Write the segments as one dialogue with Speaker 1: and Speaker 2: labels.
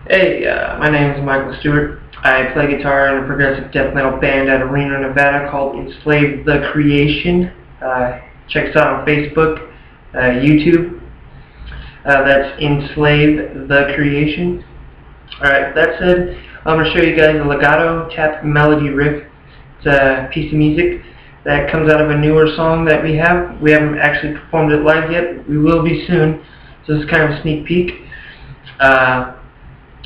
Speaker 1: Hey, my name is Michael Stewart. I play guitar in a progressive death metal band out of Reno, Nevada called ENSLAVE The Creation. Check us out on Facebook, YouTube. That's ENSLAVE The Creation. Alright, that said, I'm going to show you guys a legato tap melody riff. It's a piece of music that comes out of a newer song that we have. We haven't actually performed it live yet. We will be soon. So this is kind of a sneak peek.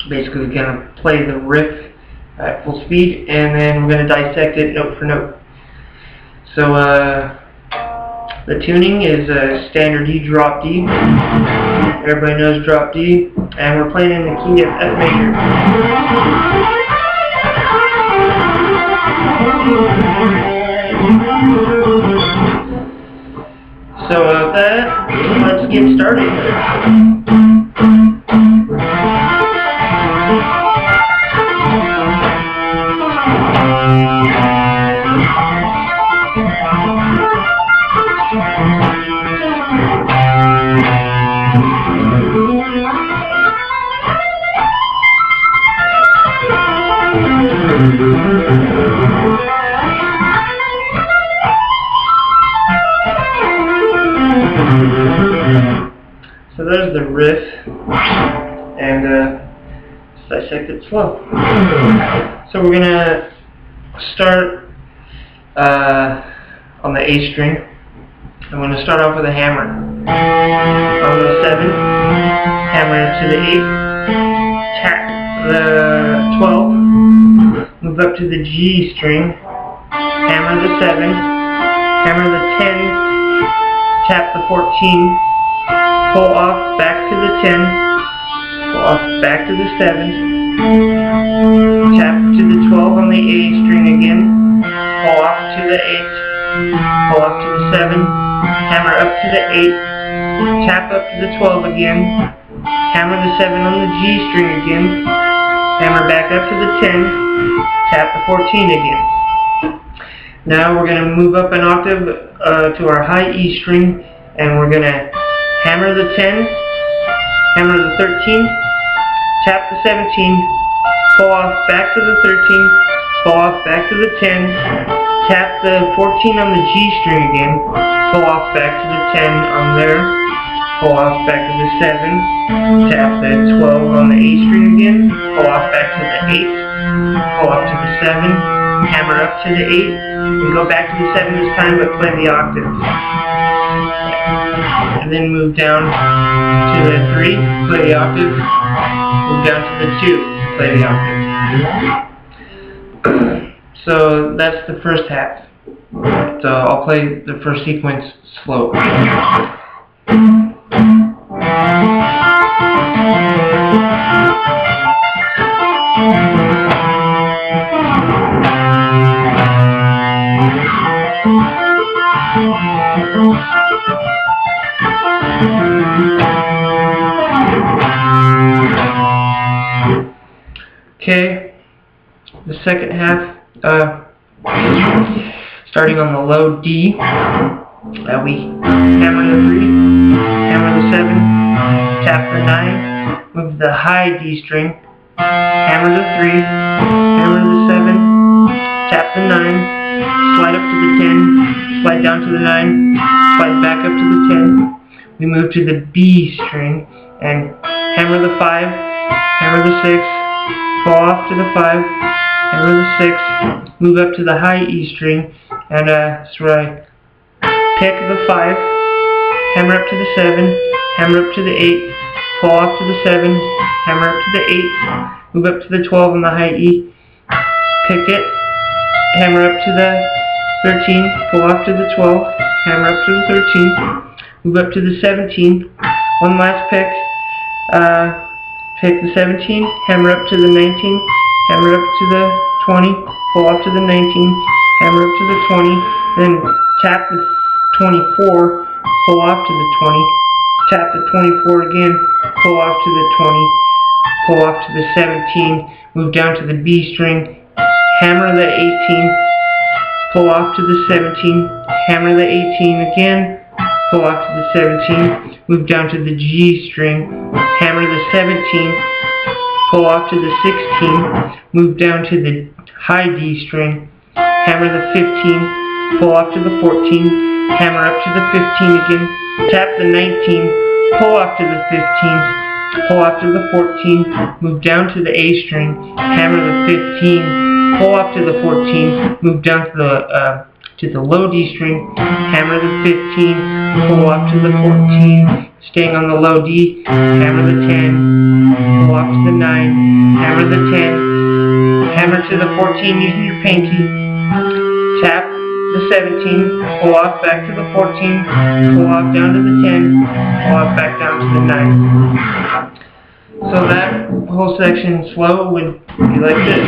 Speaker 1: Basically, we're going to play the riff at full speed, and then we're going to dissect it note for note. So, the tuning is a standard E drop D. Everybody knows drop D, and we're playing in the key of F major. So, with that, let's get started. So there's the riff, and let's dissect it slow. So we're gonna start on the A string. I'm gonna start off with a hammer on the 7, hammer to the 8, tap the 12, move up to the G string, hammer the 7, hammer the 10, tap the 14, pull off back to the 10, pull off back to the 7, tap to the 12 on the A string again, pull off to the 8, pull off to the 7, hammer up to the 8, tap up to the 12 again, hammer the 7 on the G string again, hammer back up to the 10, tap the 14 again. Now we're going to move up an octave to our high E string, and we're going to hammer the 10, hammer the 13, tap the 17, pull off back to the 13, pull off back to the 10, tap the 14 on the G string again, pull off back to the 10 on there, pull off back to the 7, tap the 12 on the A string again, pull off back to the 8, pull off to the 7, hammer up to the 8, and go back to the 7 this time, but play the octaves. And then move down to the 3, play the octave, move down to the 2, play the octave. So that's the first half. So I'll play the first sequence slow. Okay, the second half, starting on the low D, we hammer the 3, hammer the 7, tap the 9, move the high D string, hammer the 3, hammer the 7, tap the 9, slide up to the 10, slide down to the 9, slide back up to the 10. We move to the B string and hammer the 5, hammer the 6, pull off to the 5, hammer the 6, move up to the high E string, and that's where I pick the 5, hammer up to the 7, hammer up to the 8, pull off to the 7, hammer up to the 8, move up to the 12 on the high E, pick it, hammer up to the 13, pull off to the 12, hammer up to the 13, move up to the 17, one last pick, pick the 17, hammer up to the 19, hammer up to the 20, pull off to the 19, hammer up to the 20, then tap the 24, pull off to the 20, tap the 24 again, pull off to the 20, pull off to the 17, move down to the B string, hammer the 18, pull off to the 17, hammer the 18 again, pull off to the 17, move down to the G string, hammer the 17, pull off to the 16, move down to the high D string, hammer the 15, pull off to the 14, hammer up to the 15 again, tap the 19, pull off to the 15, pull off to the 14, move down to the A string, hammer the 15, pull off to the 14, move down to the low D string, hammer the 15, pull off to the 14, staying on the low D, hammer the 10, pull off to the 9, hammer the 10, hammer to the 14 using your pinky, tap the 17, pull off back to the 14, pull off down to the 10, pull off back down to the 9. So that whole section slow would be like this.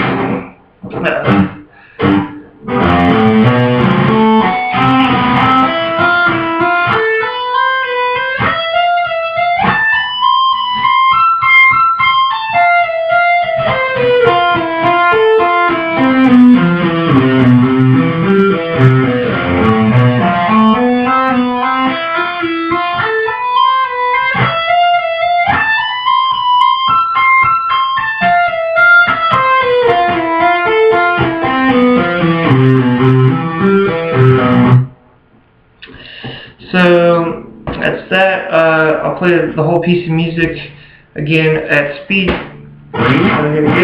Speaker 1: So that's that. I'll play the whole piece of music again at speed. So here we go.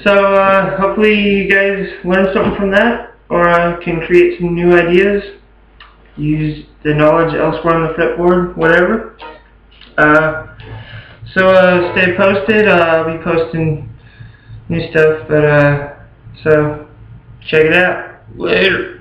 Speaker 1: So hopefully you guys learned something from that, or can create some new ideas, use the knowledge elsewhere on the fretboard, whatever. So stay posted. I'll be posting new stuff, but so check it out. Later.